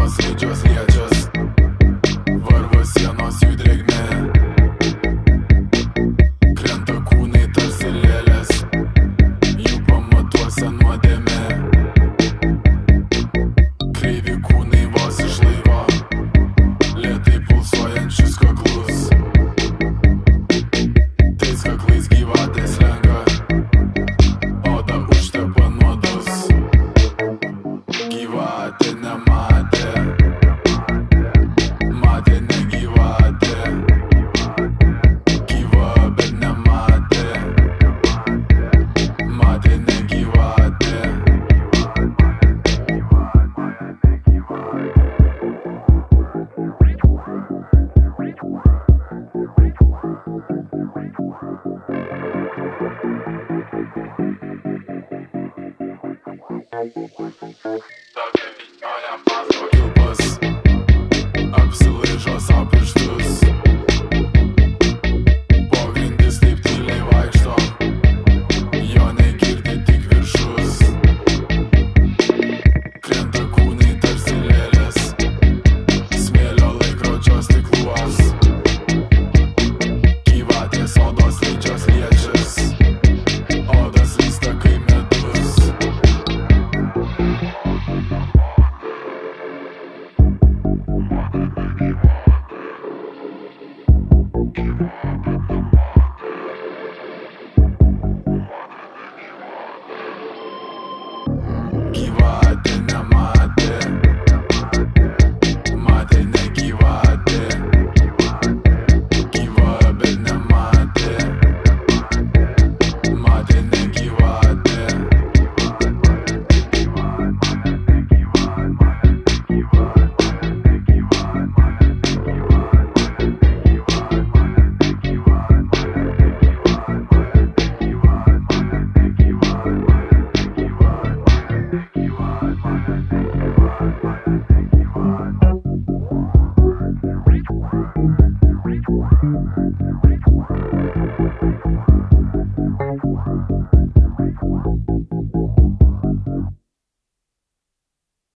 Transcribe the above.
slidžios liečios, varva sienos jų drėgmė, krenta kūnai tarsi lėlės, jų pamatuose nuodėmė, kreivi kūnai vos iš laivo, lėtai pulsuojančius kaklus, tais kaklais gyvatės lenka, oda užtepa nuodus. Gyvatė nematė, matė negyvatė, gyva bet nematė, matė negyvatė. Kilpas apsilaižo sau pirštus,